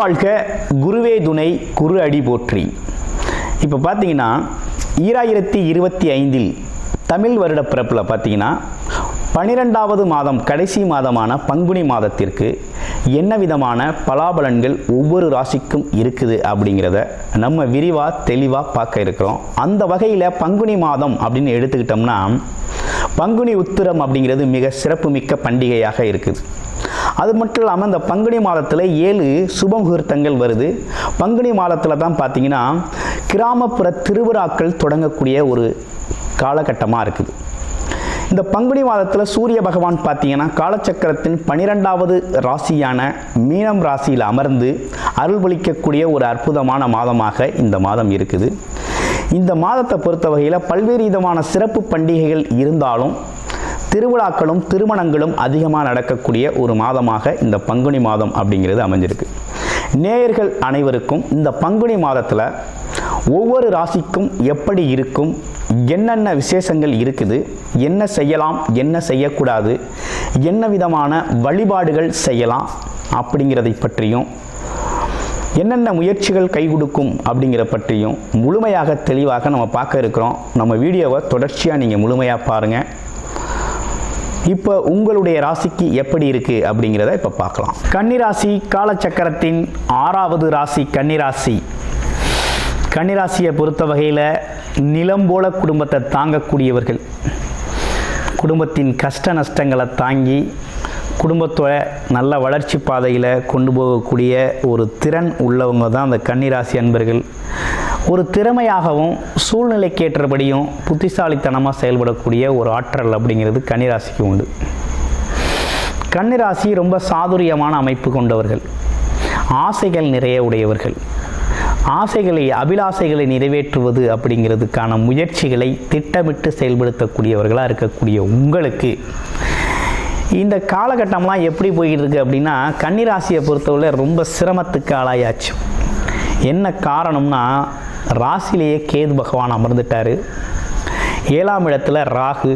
வாழ்க குருவே துணை குரு அடி போற்றி. இப்போ பார்த்தீங்கன்னா 2025 தமிழ் வருட பிறப்பில் பார்த்தீங்கன்னா 12வது மாதம் கடைசி மாதமான பங்குனி மாதத்திற்கு என்ன விதமான பலாபலன்கள் ஒவ்வொரு ராசிக்கும் இருக்குது அப்படிங்கிறத நம்ம விரிவாக தெளிவாக பார்க்க இருக்கிறோம். அந்த வகையில் பங்குனி மாதம் அப்படின்னு எடுத்துக்கிட்டோம்னா பங்குனி உத்திரம் அப்படிங்கிறது மிக சிறப்புமிக்க பண்டிகையாக இருக்குது. அது மட்டும் இல்லாமல் இந்த பங்குனி மாதத்தில் 7 சுப முகூர்த்தங்கள் வருது. பங்குனி மாதத்தில் தான் பார்த்தீங்கன்னா கிராமப்புற திருவிழாக்கள் தொடங்கக்கூடிய ஒரு காலகட்டமாக இருக்குது. இந்த பங்குனி மாதத்தில் சூரிய பகவான் பார்த்தீங்கன்னா காலச்சக்கரத்தின் 12வது ராசியான மீனம் ராசியில் அமர்ந்து அருள்பளிக்கக்கூடிய ஒரு அற்புதமான மாதமாக இந்த மாதம் இருக்குது. இந்த மாதத்தை பொறுத்த வகையில் பல்வேறு விதமான சிறப்பு பண்டிகைகள் இருந்தாலும் திருவிழாக்களும் திருமணங்களும் அதிகமாக நடக்கக்கூடிய ஒரு மாதமாக இந்த பங்குனி மாதம் அப்படிங்கிறது அமைஞ்சிருக்கு. நேயர்கள் அனைவருக்கும் இந்த பங்குனி மாதத்தில் ஒவ்வொரு ராசிக்கும் எப்படி இருக்கும், என்னென்ன விசேஷங்கள் இருக்குது, என்ன செய்யலாம் என்ன செய்யக்கூடாது, என்ன விதமான வழிபாடுகள் செய்யலாம் அப்படிங்கிறதை பற்றியும் என்னென்ன முயற்சிகள் கை கொடுக்கும் அப்படிங்கிற பற்றியும் முழுமையாக தெளிவாக நம்ம பார்க்க இருக்கிறோம். நம்ம வீடியோவை தொடர்ச்சியாக நீங்கள் முழுமையாக பாருங்கள். இப்போ உங்களுடைய ராசிக்கு எப்படி இருக்குது அப்படிங்கிறத இப்போ பார்க்கலாம். கன்னிராசி காலச்சக்கரத்தின் 6வது ராசி கன்னிராசி. கன்னிராசியை பொறுத்த வகையில் நிலம் போல குடும்பத்தை தாங்கக்கூடியவர்கள், குடும்பத்தின் கஷ்ட நஷ்டங்களை தாங்கி குடும்பத்தோட நல்ல வளர்ச்சி பாதையில் கொண்டு போகக்கூடிய ஒரு திறன் உள்ளவங்க தான் அந்த கன்னிராசி அன்பர்கள். ஒரு திறமையாகவும் சூழ்நிலைக்கேற்றபடியும் புத்திசாலித்தனமாக செயல்படக்கூடிய ஒரு ஆற்றல் அப்படிங்கிறது கன்னிராசிக்கு உண்டு. கன்னிராசி ரொம்ப சாதுரியமான அமைப்பு கொண்டவர்கள், ஆசைகள் நிறைய உடையவர்கள். அபிலாசைகளை நிறைவேற்றுவது அப்படிங்கிறதுக்கான முயற்சிகளை திட்டமிட்டு செயல்படுத்தக்கூடியவர்களாக இருக்கக்கூடிய உங்களுக்கு இந்த காலகட்டம்லாம் எப்படி போய்கிட்டு இருக்கு அப்படின்னா கன்னிராசியை பொறுத்தவரை ரொம்ப சிரமத்துக்கு ஆளாயாச்சு. என்ன காரணம்னா ராசியிலேயே கேது பகவான் அமர்ந்துட்டார். 7ஆம் இடத்துல ராகு.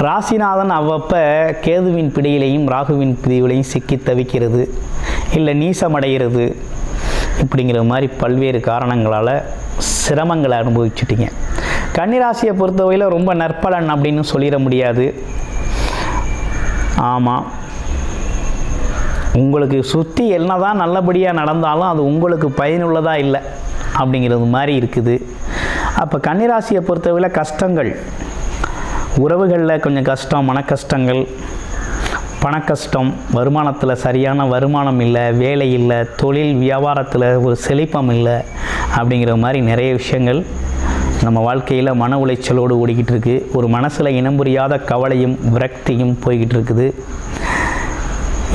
ராசிநாதன் அவ்வப்போ கேதுவின் பிடியிலையும் ராகுவின் பிடியிலையும் சிக்கி தவிக்கிறது, இல்லை நீசமடைகிறது, இப்படிங்கிற மாதிரி பல்வேறு காரணங்களால் சிரமங்களை அனுபவிச்சுட்டிங்க. கன்னிராசியை பொறுத்தவரையில் ரொம்ப நற்பலன் அப்படின்னு சொல்லிட முடியாது. ஆமாம், உங்களுக்கு சுற்றி என்ன தான் நல்லபடியாக நடந்தாலும் அது உங்களுக்கு பயனுள்ளதாக இல்லை அப்படிங்கிறது மாதிரி இருக்குது. அப்போ கன்னிராசியை பொறுத்தவரை கஷ்டங்கள், உறவுகளில் கொஞ்சம் கஷ்டம், மன கஷ்டங்கள், பண கஷ்டம், வருமானத்தில் சரியான வருமானம் இல்லை, வேலை இல்லை, தொழில் வியாபாரத்தில் ஒரு செழிப்பம் இல்லை அப்படிங்கிற மாதிரி நிறைய விஷயங்கள் நம்ம வாழ்க்கையில் மன உளைச்சலோடு ஓடிக்கிட்டு இருக்குது. ஒரு மனசில் இனம் புரியாத கவலையும் விரக்தியும் போய்கிட்டு இருக்குது.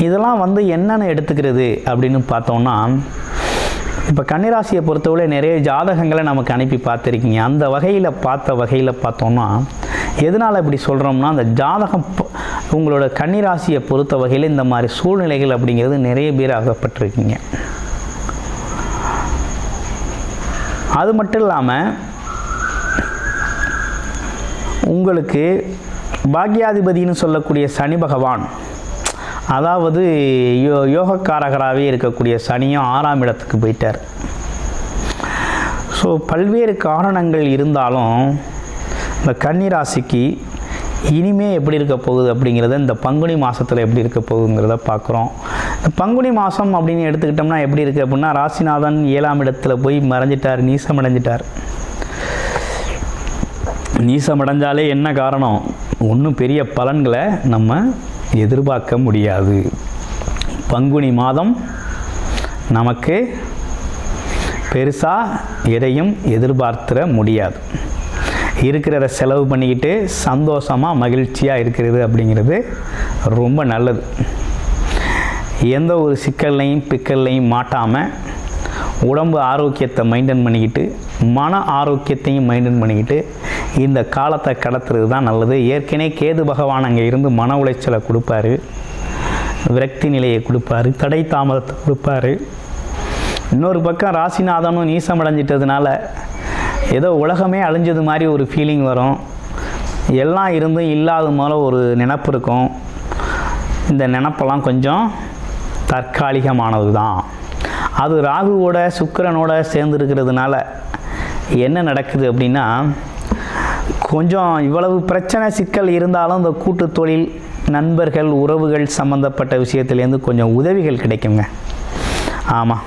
இதெல்லாம் என்னென்னு எடுத்துக்கிறது அப்படின்னு பார்த்தோம்னா இப்போ கன்னிராசியை பொறுத்தவரை நிறைய ஜாதகங்களை நமக்கு அனுப்பி பார்த்துருக்கீங்க. அந்த வகையில் பார்த்தோம்னா எதனால் இப்படி சொல்கிறோம்னா அந்த ஜாதகம் உங்களோட கன்னிராசியை பொறுத்த வகையில் இந்த மாதிரி சூழ்நிலைகள் அப்படிங்கிறது நிறைய பேர் அகப்பட்டிருக்கீங்க. அது மட்டும் இல்லாமல் உங்களுக்கு பாக்யாதிபதினு சொல்லக்கூடிய சனி பகவான், அதாவது யோகக்காரகராகவே இருக்கக்கூடிய சனியும் 6ஆம் இடத்துக்கு போயிட்டார். ஸோ பல்வேறு காரணங்கள் இருந்தாலும் இந்த கன்னிராசிக்கு இனிமே எப்படி இருக்க போகுது அப்படிங்கிறத இந்த பங்குனி மாதத்தில் எப்படி இருக்க போகுதுங்கிறத பார்க்குறோம். இந்த பங்குனி மாதம் அப்படின்னு எடுத்துக்கிட்டோம்னா எப்படி இருக்குது அப்படின்னா ராசிநாதன் 7ஆம் இடத்துல போய் மறைஞ்சிட்டார், நீசமடைஞ்சிட்டார். நீசமடைஞ்சாலே என்ன காரணம், ஒன்றும் பெரிய பலன்களை நம்ம எதிர்பார்க்க முடியாது. பங்குனி மாதம் நமக்கு பெருசாக எதையும் எதிர்பார்த்துட முடியாது. இருக்கிறத செலவு பண்ணிக்கிட்டு சந்தோஷமாக மகிழ்ச்சியாக இருக்கிறது அப்படிங்கிறது ரொம்ப நல்லது. எந்த ஒரு சிக்கல்லையும் பிக்கல்லையும் மாட்டாமல் உடம்பு ஆரோக்கியத்தை மெயின்டைன் பண்ணிக்கிட்டு மன ஆரோக்கியத்தையும் மெயின்டைன் பண்ணிக்கிட்டு இந்த காலத்தை கடத்துறது தான் நல்லது. ஏற்கனவே கேது பகவான் அங்கே இருந்து மன உளைச்சலை கொடுப்பாரு, விரக்தி நிலையை கொடுப்பாரு, தடை தாமதத்தை கொடுப்பாரு. இன்னொரு பக்கம் ராசிநாதனும் நீசமடைஞ்சிட்டதுனால ஏதோ உலகமே அழிஞ்சது மாதிரி ஒரு ஃபீலிங் வரும். எல்லாம் இருந்தும் இல்லாத போல ஒரு நினப்பு இருக்கும். இந்த நினப்பெல்லாம் கொஞ்சம் தற்காலிகமானது தான். அது ராகுவோட சுக்கிரனோட சேர்ந்துருக்கிறதுனால என்ன நடக்குது அப்படின்னா, கொஞ்சம் இவ்வளவு பிரச்சனை சிக்கல் இருந்தாலும் இந்த கூட்டு தொழில், நண்பர்கள், உறவுகள் சம்மந்தப்பட்ட விஷயத்துலேருந்து கொஞ்சம் உதவிகள் கிடைக்குங்க. ஆமாம்,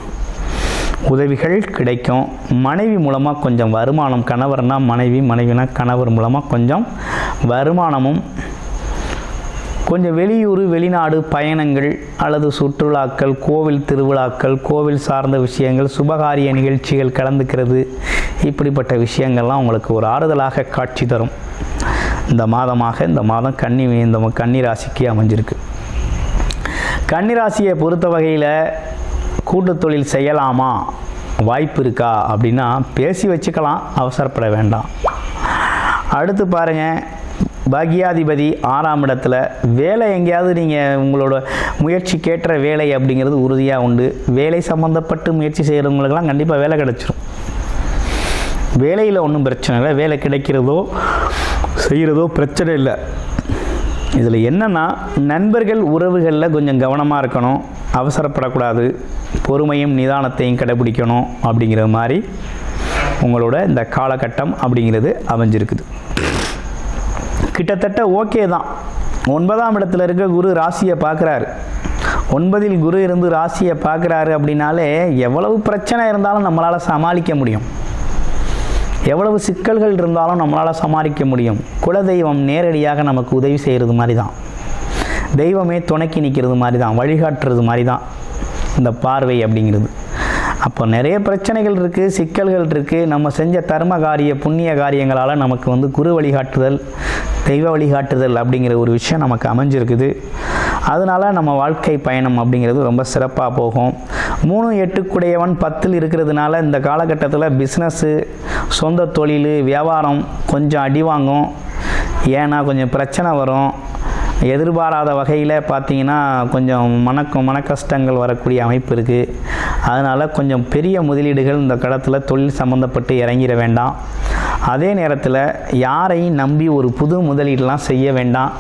உதவிகள் கிடைக்கும். மனைவி மூலமாக கொஞ்சம் வருமானம், கணவர்னா மனைவி, மனைவினா கணவர் மூலமாக கொஞ்சம் வருமானமும், கொஞ்சம் வெளியூர் வெளிநாடு பயணங்கள் அல்லது சுற்றுலாக்கள், கோவில் திருவிழாக்கள், கோவில் சார்ந்த விஷயங்கள், சுபகாரிய நிகழ்ச்சிகள் கலந்துக்கிறது, இப்படிப்பட்ட விஷயங்கள்லாம் உங்களுக்கு ஒரு ஆறுதலாக காட்சி தரும் இந்த மாதம் கன்னி ராசிக்கு அமைஞ்சிருக்கு. கன்னி ராசியை பொறுத்த வகையில் கூட்டு தொழில் செய்யலாமா, வாய்ப்பு இருக்கா அப்படின்னா பேசி வச்சுக்கலாம், அவசரப்பட வேண்டாம். அடுத்து பாருங்கள், பாக்யாதிபதி 6ஆம் இடத்துல. வேலை எங்கேயாவது நீங்கள் உங்களோட முயற்சிக்கேற்ற வேலை அப்படிங்கிறது உறுதியாக உண்டு. வேலை சம்மந்தப்பட்டு முயற்சி செய்கிறவங்களுக்கெல்லாம் கண்டிப்பாக வேலை கிடச்சிரும். வேலையில் ஒன்றும் பிரச்சனை இல்லை, வேலை கிடைக்கிறதோ செய்கிறதோ பிரச்சனை இல்லை. இதில் என்னென்னா, நண்பர்கள் உறவுகளில் கொஞ்சம் கவனமாக இருக்கணும், அவசரப்படக்கூடாது, பொறுமையும் நிதானத்தையும் கடைபிடிக்கணும். அப்படிங்கிற மாதிரி உங்களோட இந்த காலகட்டம் அப்படிங்கிறது அமைஞ்சிருக்குது. கிட்டத்தட்ட ஓகே தான். 9ஆம் இடத்துல இருக்க குரு ராசியை பார்க்குறாரு. 9இல் குரு இருந்து ராசியை பார்க்குறாரு அப்படின்னாலே எவ்வளவு பிரச்சனை இருந்தாலும் நம்மளால் சமாளிக்க முடியும், எவ்வளவு சிக்கல்கள் இருந்தாலும் நம்மளால் சமாளிக்க முடியும். குலதெய்வம் நேரடியாக நமக்கு உதவி செய்கிறது மாதிரி தான், தெய்வமே துணைக்கி நிற்கிறது மாதிரி தான், வழிகாட்டுறது மாதிரி தான் இந்த பார்வை அப்படிங்கிறது. அப்போ நிறைய பிரச்சனைகள் இருக்குது, சிக்கல்கள் இருக்குது. நம்ம செஞ்ச தர்ம காரிய புண்ணிய காரியங்களால் நமக்கு குரு வழிகாட்டுதல், தெய்வ வழிகாட்டுதல் அப்படிங்கிற ஒரு விஷயம் நமக்கு அமைஞ்சிருக்குது. அதனால் நம்ம வாழ்க்கை பயணம் அப்படிங்கிறது ரொம்ப சிறப்பாக போகும். 3-8 10 இருக்கிறதுனால இந்த காலகட்டத்தில் பிஸ்னஸ்ஸு, சொந்த தொழில், வியாபாரம் கொஞ்சம் அடி வாங்கும். ஏன்னா கொஞ்சம் பிரச்சனை வரும். எதிர்பாராத வகையில் பார்த்திங்கன்னா கொஞ்சம் மன கஷ்டங்கள் வரக்கூடிய அமைப்பு இருக்குது. அதனால் கொஞ்சம் பெரிய முதலீடுகள் இந்த கடத்தில் தொழில் சம்மந்தப்பட்டு இறங்கிட வேண்டாம். அதே நேரத்தில் யாரையும் நம்பி ஒரு புது முதலீடெலாம் செய்ய வேண்டாம்.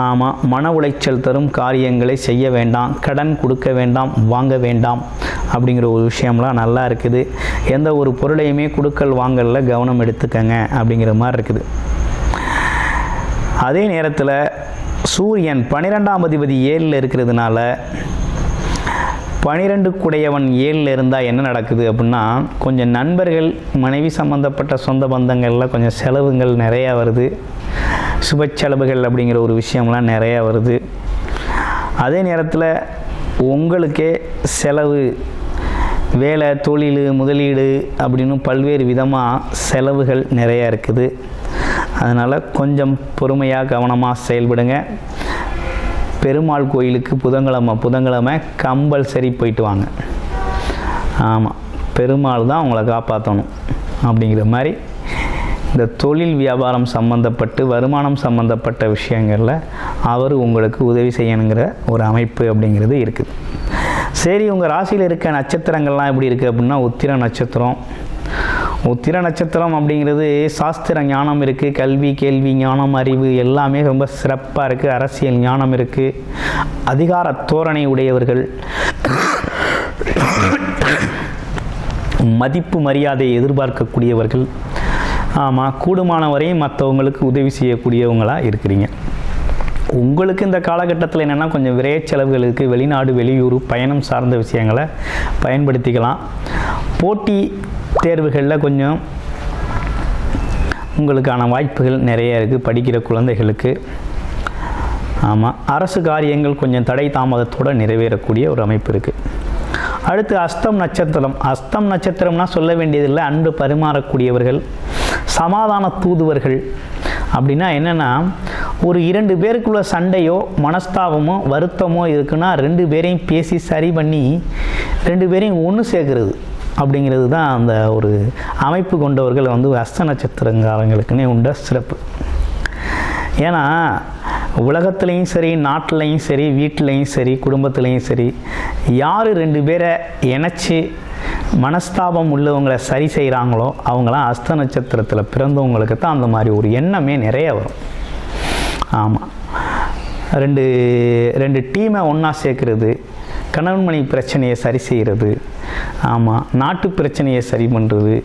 ஆமாம், மன உளைச்சல் தரும் காரியங்களை செய்ய வேண்டாம், கடன் கொடுக்க வேண்டாம், வாங்க வேண்டாம் அப்படிங்கிற ஒரு விஷயம்லாம் நல்லா இருக்குது. எந்த ஒரு பொருளையுமே கொடுக்கல் வாங்கலில் கவனம் எடுத்துக்கங்க அப்படிங்கிற மாதிரி இருக்குது. அதே நேரத்தில் சூரியன் 12ஆம் அதிபதி 7ல் இருக்கிறதுனால, 12 கூடையவன் 7ல் இருந்தால் என்ன நடக்குது அப்படின்னா, கொஞ்சம் நண்பர்கள், மனைவி சம்மந்தப்பட்ட சொந்த பந்தங்களில் கொஞ்சம் செலவுகள் நிறையா வருது, சுப செலவுகள் அப்படிங்கிற ஒரு விஷயம்லாம் நிறையா வருது. அதே நேரத்தில் உங்களுக்கே செலவு, வேலை, தொழில், முதலீடு அப்படின்னு பல்வேறு விதமாக செலவுகள் நிறையா இருக்குது. அதனால் கொஞ்சம் பொறுமையாக கவனமாக செயல்படுங்க. பெருமாள் கோயிலுக்கு புதன்கிழமை கம்பல்சரி போயிட்டு வாங்க. ஆமாம், பெருமாள் தான் உங்களை காப்பாற்றணும் அப்படிங்கிற மாதிரி இந்த தொழில் வியாபாரம் சம்மந்தப்பட்டு வருமானம் சம்மந்தப்பட்ட விஷயங்களில் அவர் உங்களுக்கு உதவி செய்யணுங்கிற ஒரு அமைப்பு அப்படிங்கிறது இருக்குது. சரி, உங்கள் ராசியில் இருக்க நட்சத்திரங்கள்லாம் எப்படி இருக்குது அப்படின்னா, உத்திர நட்சத்திரம். உத்திர நட்சத்திரம் அப்படிங்கிறது சாஸ்திர ஞானம் இருக்குது, கல்வி, கேள்வி, ஞானம், அறிவு எல்லாமே ரொம்ப சிறப்பாக இருக்குது. அரசியல் ஞானம் இருக்குது, அதிகார தோரணை உடையவர்கள், மதிப்பு மரியாதையை எதிர்பார்க்கக்கூடியவர்கள். ஆமாம், கூடுமான வரையும் மற்றவங்களுக்கு உதவி செய்யக்கூடியவங்களாக இருக்கிறீங்க. உங்களுக்கு இந்த காலகட்டத்தில் என்னென்னா கொஞ்சம் விரைய செலவுகளுக்கு வெளிநாடு, வெளியூர் பயணம் சார்ந்த விஷயங்களை பயன்படுத்திக்கலாம். போட்டி தேர்வுகளில் கொஞ்சம் உங்களுக்கான வாய்ப்புகள் நிறைய இருக்குது, படிக்கிற குழந்தைகளுக்கு. ஆமாம், அரசு காரியங்கள் கொஞ்சம் தடை தாமதத்தோடு நிறைவேறக்கூடிய ஒரு அமைப்பு இருக்குது. அடுத்து அஸ்தம் நட்சத்திரம். அஸ்தம் நட்சத்திரம்னா சொல்ல வேண்டியதில்லை, அன்பு பரிமாறக்கூடியவர்கள், சமாதான தூதுவர்கள். அப்படின்னா என்னென்னா, ஒரு 2 பேருக்குள்ள சண்டையோ மனஸ்தாபமோ வருத்தமோ இருக்குன்னா 2 பேரையும் பேசி சரி பண்ணி 2 பேரையும் ஒன்று சேர்க்கறது அப்படிங்கிறது தான் அந்த ஒரு அமைப்பு கொண்டவர்கள் அஸ்த நட்சத்திரங்காரங்களுக்குன்னே உண்ட சிறப்பு. ஏன்னா உலகத்துலேயும் சரி, நாட்டிலையும் சரி, வீட்டிலையும் சரி, குடும்பத்துலேயும் சரி, யார் 2 பேரை இணைச்சி மனஸ்தாபம் உள்ளவங்களை சரி செய்கிறாங்களோ அவங்களாம் அஸ்த நட்சத்திரத்தில் பிறந்தவங்களுக்கு தான் அந்த மாதிரி ஒரு எண்ணமே நிறைய வரும். ஆமாம், ரெண்டு டீமை ஒன்றா சேர்க்குறது, கணவன் மனைவி பிரச்சனையை சரி செய்கிறது, ஆமாம், நாட்டு பிரச்சனையை சரி பண்ணுறது,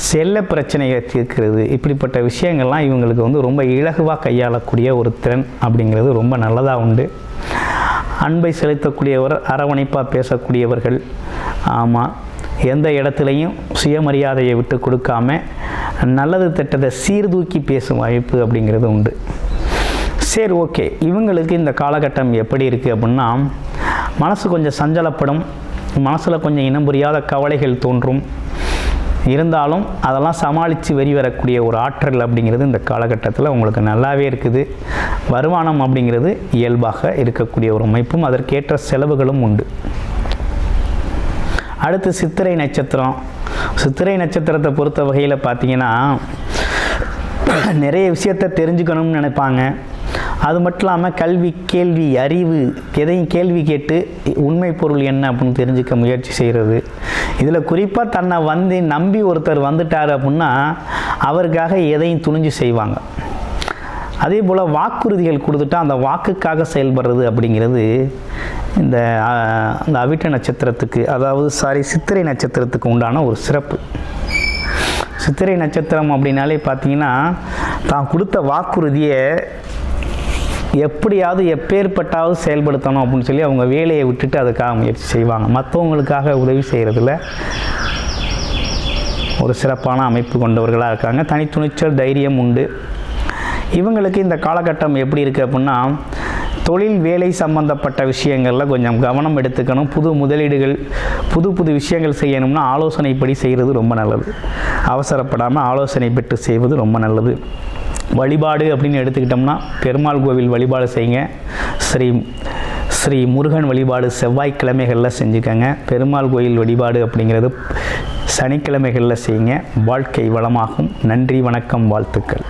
செல்ல பிரச்சனையை தீர்க்கிறது, இப்படிப்பட்ட விஷயங்கள்லாம் இவங்களுக்கு வந்து ரொம்ப இலகுவாக கையாளக்கூடிய ஒரு திறன் அப்படிங்கிறது ரொம்ப நல்லதாக உண்டு. அன்பை செலுத்தக்கூடியவர், அரவணைப்பாக பேசக்கூடியவர்கள், ஆமாம், எந்த இடத்துலையும் சுயமரியாதையை விட்டு கொடுக்காம நல்லது திட்டத்தை சீர்தூக்கி பேசும் வாய்ப்பு அப்படிங்கிறது உண்டு. சரி, ஓகே. இவங்களுக்கு இந்த காலகட்டம் எப்படி இருக்குது அப்படின்னா, மனசு கொஞ்சம் சஞ்சலப்படும், மனசில் கொஞ்சம் இனம் புரியாத கவலைகள் தோன்றும். இருந்தாலும் அதெல்லாம் சமாளித்து வெளிவரக்கூடிய ஒரு ஆற்றல் அப்படிங்கிறது இந்த காலகட்டத்தில் உங்களுக்கு நல்லாவே இருக்குது. வருமானம் அப்படிங்கிறது இயல்பாக இருக்கக்கூடிய ஒரு அமைப்பும் அதற்கேற்ற செலவுகளும் உண்டு. அடுத்து சித்திரை நட்சத்திரம். சித்திரை நட்சத்திரத்தை பொறுத்த வகையில் பார்த்தீங்கன்னா, நிறைய விஷயத்தை தெரிஞ்சுக்கணும்னு நினைப்பாங்க. அது மட்டும் இல்லாமல் கல்வி, கேள்வி, அறிவு, எதையும் கேள்வி கேட்டு உண்மை பொருள் என்ன அப்படின்னு தெரிஞ்சுக்க முயற்சி செய்கிறது. இதில் குறிப்பாக தன்னை வந்து நம்பி ஒருத்தர் வந்துட்டார் அப்படின்னா அவருக்காக எதையும் துணிஞ்சு செய்வாங்க. அதே போல் வாக்குறுதிகள் கொடுத்துட்டா அந்த வாக்குக்காக செயல்படுறது அப்படிங்கிறது இந்த அவிட்ட நட்சத்திரத்துக்கு, அதாவது சித்திரை நட்சத்திரத்துக்கு உண்டான ஒரு சிறப்பு. சித்திரை நட்சத்திரம் அப்படின்னாலே பார்த்தீங்கன்னா, தான் கொடுத்த வாக்குறுதியை எப்படியாவது எப்பேற்பட்டாவது செயல்படுத்தணும் அப்படின்னு சொல்லி அவங்க வேலையை விட்டுட்டு அதுக்காக முயற்சி செய்வாங்க. மற்றவங்களுக்காக உதவி செய்கிறதுல ஒரு சிறப்பான அமைப்பு கொண்டவர்களாக இருக்காங்க. தனித்துணிச்சல், தைரியம் உண்டு. இவங்களுக்கு இந்த காலகட்டம் எப்படி இருக்குது அப்படின்னா, தொழில் வேலை சம்பந்தப்பட்ட விஷயங்களில் கொஞ்சம் கவனம் எடுத்துக்கணும். புது முதலீடுகள், புது விஷயங்கள் செய்யணும்னா ஆலோசனைப்படி செய்கிறது ரொம்ப நல்லது. அவசரப்படாமல் ஆலோசனை பெற்று செய்வது ரொம்ப நல்லது. வழிபாடு அப்படின்னு எடுத்துக்கிட்டோம்னா பெருமாள் கோவில் வழிபாடு செய்யுங்க. ஸ்ரீ முருகன் வழிபாடு செவ்வாய்க்கிழமைகளில் செஞ்சுக்கங்க. பெருமாள் கோயில் வழிபாடு அப்படிங்கிறது சனிக்கிழமைகளில் செய்யுங்க. வாழ்க்கை வளமாகும். நன்றி, வணக்கம், வாழ்த்துக்கள்.